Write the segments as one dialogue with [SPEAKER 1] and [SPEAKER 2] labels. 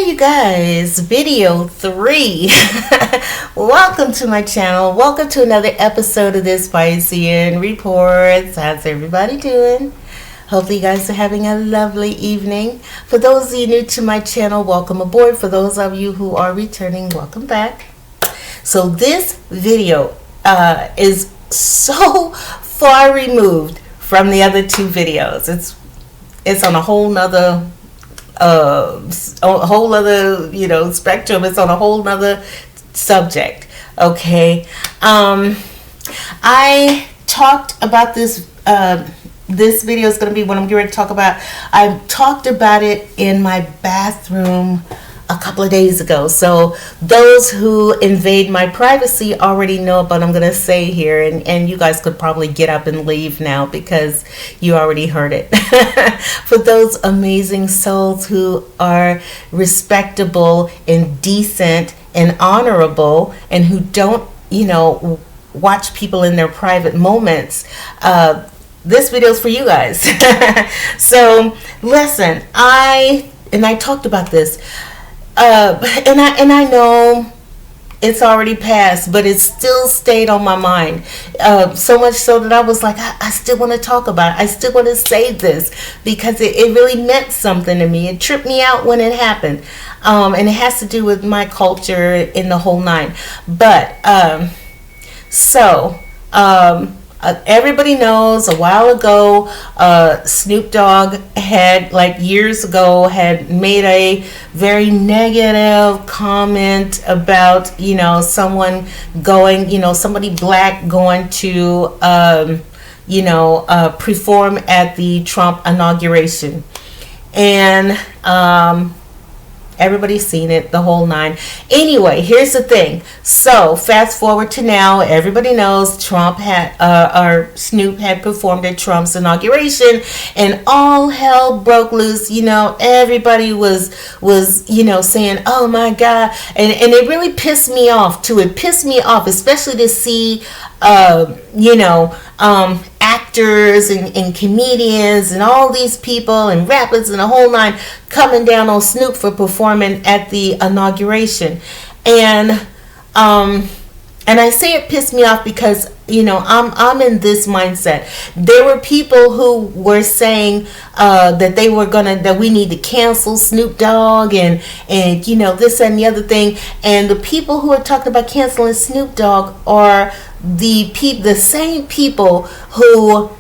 [SPEAKER 1] Hey you guys, video 3. Welcome to my channel. Welcome to another episode of this Piscean Reports. How's everybody doing? Hopefully you guys are having a lovely evening. For those of you new to my channel, welcome aboard. For those of you who are returning, welcome back. So this video is so far removed from the other two videos. It's on a whole nother spectrum. It's on a whole nother subject. Okay. I talked about this. This video is going to be what I'm going to talk about. I talked about it in my bathroom a couple of days ago. So those who invade my privacy already know what I'm going to say here, and you guys could probably get up and leave now because you already heard it. For those amazing souls who are respectable and decent and honorable and who don't, watch people in their private moments, this video is for you guys. So listen, I talked about this. And I know it's already passed, but it still stayed on my mind. So much so that I was like, I still want to talk about it. I still want to say this because it really meant something to me. It tripped me out when it happened. And it has to do with my culture in the whole nine. But, everybody knows a while ago, Snoop Dogg had, years ago, had made a very negative comment about, someone going, somebody black going to, perform at the Trump inauguration. And, everybody's seen it, the whole nine. Anyway, here's the thing. So fast forward to now, everybody knows Snoop had performed at Trump's inauguration, and all hell broke loose. Everybody was saying, "Oh my God," and it really pissed me off too. It pissed me off, especially to see, actors and comedians and all these people and rappers and the whole nine coming down on Snoop for performing at the inauguration. And I say it pissed me off because I'm in this mindset. There were people who were saying that we need to cancel Snoop Dogg and this and the other thing. And the people who are talking about canceling Snoop Dogg are the same people who,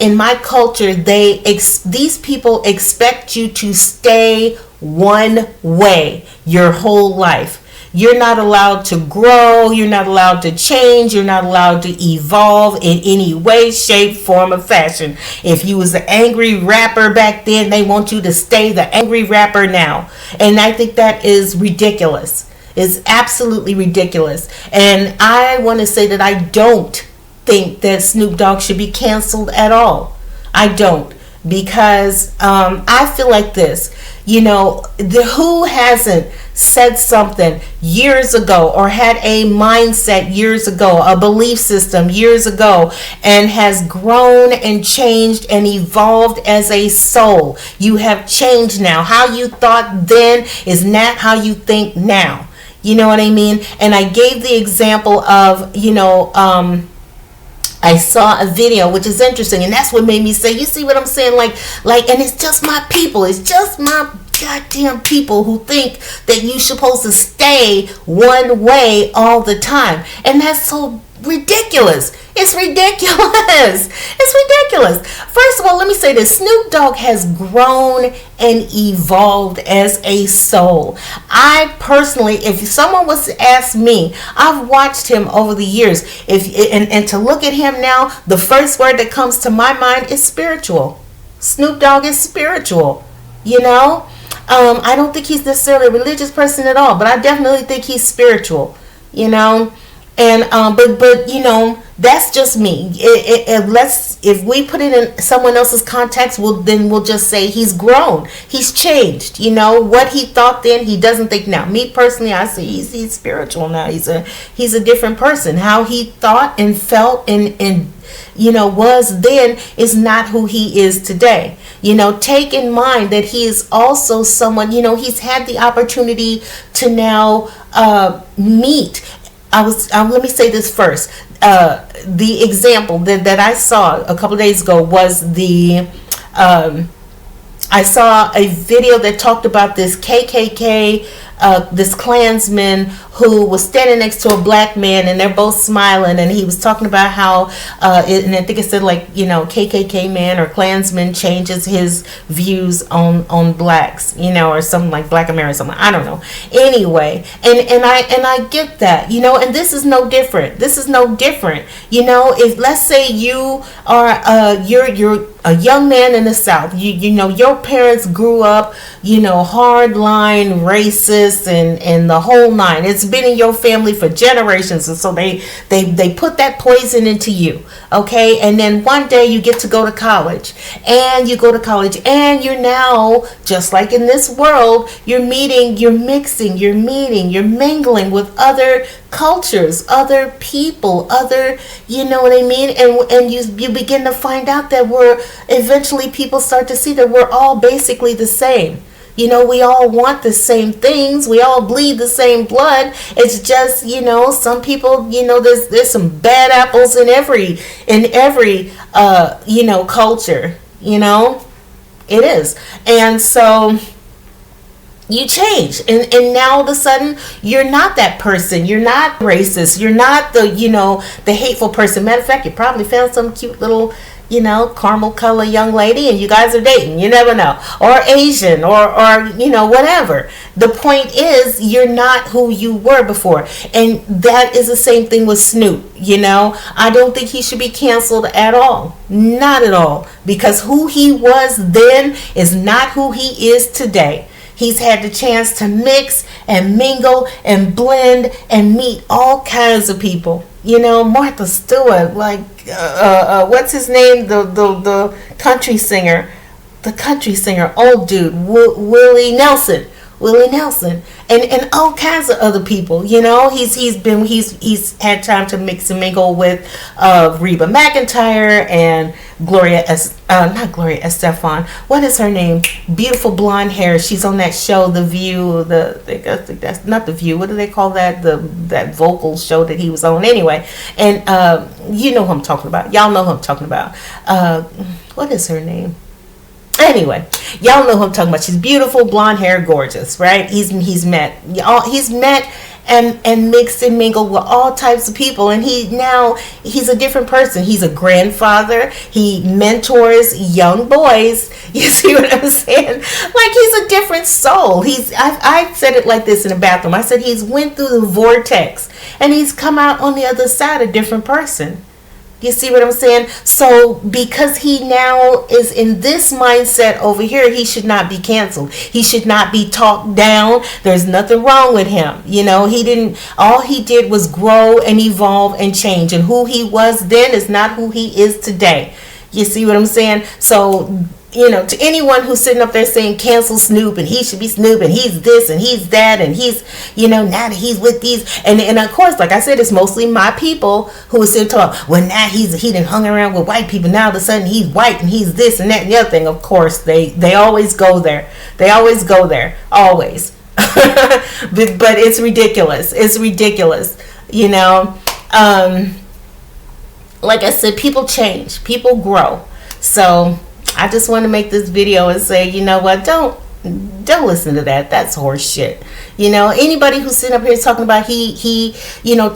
[SPEAKER 1] in my culture, these people expect you to stay one way your whole life. You're not allowed to grow. You're not allowed to change. You're not allowed to evolve in any way, shape, form, or fashion. If you was an angry rapper back then, they want you to stay the angry rapper now. And I think that is ridiculous. It's absolutely ridiculous. And I want to say that I don't think that Snoop Dogg should be canceled at all. I don't. Because I feel like this. Who hasn't said something years ago or had a mindset years ago, a belief system years ago, and has grown and changed and evolved as a soul? You have changed now. How you thought then is not how you think now. You know what I mean? And I gave the example of, I saw a video, which is interesting, and that's what made me say, you see what I'm saying? And it's just my people. It's just my goddamn people who think that you're supposed to stay one way all the time. And that's so ridiculous. It's ridiculous. It's ridiculous. First of all, let me say this. Snoop Dogg has grown and evolved as a soul. I personally, if someone was to ask me, I've watched him over the years. And to look at him now, the first word that comes to my mind is spiritual. Snoop Dogg is spiritual. I don't think he's necessarily a religious person at all, but I definitely think he's spiritual. And but That's just me. If we put it in someone else's context, we'll just say he's grown, he's changed. What he thought then, he doesn't think now. Me personally, I say he's spiritual now. He's a different person. How he thought and felt and was then is not who he is today. Take in mind that he is also someone. He's had the opportunity to now meet. Let me say this first. The example that I saw a couple of days ago was I saw a video that talked about this KKK, this Klansman who was standing next to a black man, and they're both smiling, and he was talking about how, and I think it said KKK man or Klansman changes his views on blacks, or something like Black America, something, I don't know. Anyway, and I get that, and this is no different. If let's say you are you're a young man in the South, your parents grew up, hardline racist and the whole nine. It's been in your family for generations, and so they put that poison into you, okay? And then one day you get to go to college, and you're now, just like in this world, you're mingling with other cultures, other people, other, what I mean? And you begin to find out that eventually people start to see that we're all basically the same. We all want the same things. We all bleed the same blood. It's just, some people, there's some bad apples in every culture, it is. And so you change, and now all of a sudden you're not that person. You're not racist. You're not the hateful person. Matter of fact, you probably found some cute little caramel color young lady, and you guys are dating. You never know. Or Asian, or whatever. The point is, you're not who you were before. And that is the same thing with Snoop. I don't think he should be canceled at all. Not at all. Because who he was then is not who he is today. He's had the chance to mix and mingle and blend and meet all kinds of people. Martha Stewart, what's his name? The country singer, old dude, Willie Nelson, and all kinds of other people. He's had time to mix and mingle with Reba McEntire and not Gloria Estefan. What is her name? Beautiful blonde hair. She's on that show, The View. That's not The View. What do they call that? That vocal show that he was on. Anyway, and you know who I'm talking about. Y'all know who I'm talking about. What is her name? Anyway, y'all know who I'm talking about. She's beautiful, blonde hair, gorgeous, right? He's met and mixed and mingled with all types of people, and he's a different person. He's a grandfather. He mentors young boys. You see what I'm saying? He's a different soul. I said it like this in the bathroom. I said he's went through the vortex, and he's come out on the other side a different person. You see what I'm saying? So because he now is in this mindset over here, he should not be canceled. He should not be talked down. There's nothing wrong with him. All he did was grow and evolve and change. And who he was then is not who he is today. You see what I'm saying? So, to anyone who's sitting up there saying cancel Snoop and he should be Snoop and he's this and he's that and he's, now that he's with these. And of course, like I said, it's mostly my people who are sitting talking, well, now he done hung around with white people. Now all of a sudden he's white and he's this and that and the other thing. Of course, they always go there. Always. But it's ridiculous. Like I said, people change. People grow. So I just want to make this video and say, you know what, don't listen to that. That's horse shit. Anybody who's sitting up here talking about he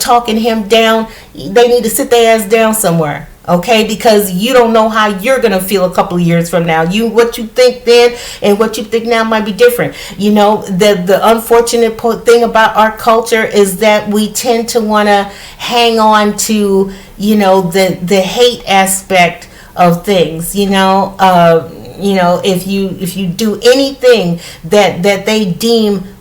[SPEAKER 1] talking him down, they need to sit their ass down somewhere. Okay, because you don't know how you're gonna feel a couple of years from now. What you think then and what you think now might be different. The unfortunate thing about our culture is that we tend to want to hang on to the hate aspect of things. If you do anything that they deem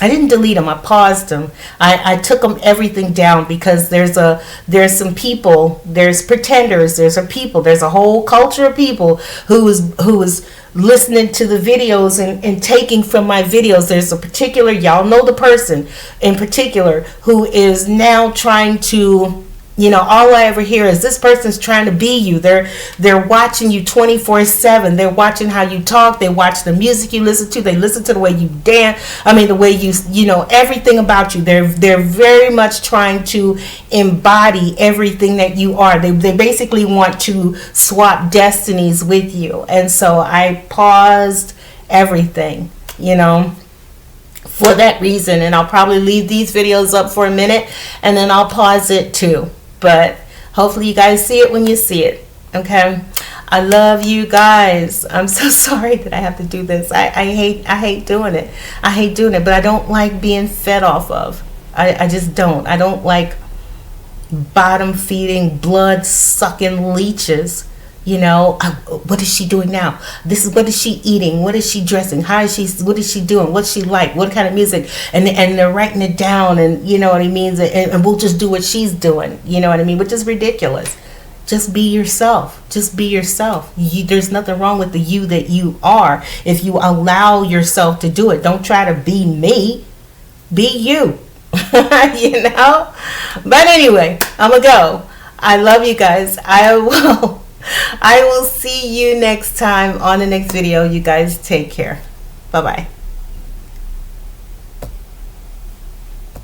[SPEAKER 1] I didn't delete them. I paused them. I took them everything down because there's some people, there's pretenders, there's a whole culture of people who is listening to the videos and taking from my videos. There's a particular, y'all know the person in particular, who is now trying to, all I ever hear is this person's trying to be you. They're watching you 24/7. They're watching how you talk. They watch the music you listen to. They listen to the way you dance. I mean, the way you know, everything about you. They're very much trying to embody everything that you are. They basically want to swap destinies with you. And so I paused everything, for that reason. And I'll probably leave these videos up for a minute and then I'll pause it too. But hopefully you guys see it when you see it. Okay, I love you guys. I'm so sorry that I have to do this. I hate doing it. But I don't like being fed off of. I just don't. I don't like bottom feeding, blood sucking leeches. What is she doing now? What is she eating? What is she dressing? What is she doing? What's she like? What kind of music? And they're writing it down, and you know what I mean? And we'll just do what she's doing, you know what I mean? Which is ridiculous. Just be yourself. Just be yourself. There's nothing wrong with the you that you are if you allow yourself to do it. Don't try to be me. Be you. But anyway, I'm gonna go. I love you guys. I will see you next time on the next video. You guys take care. Bye-bye.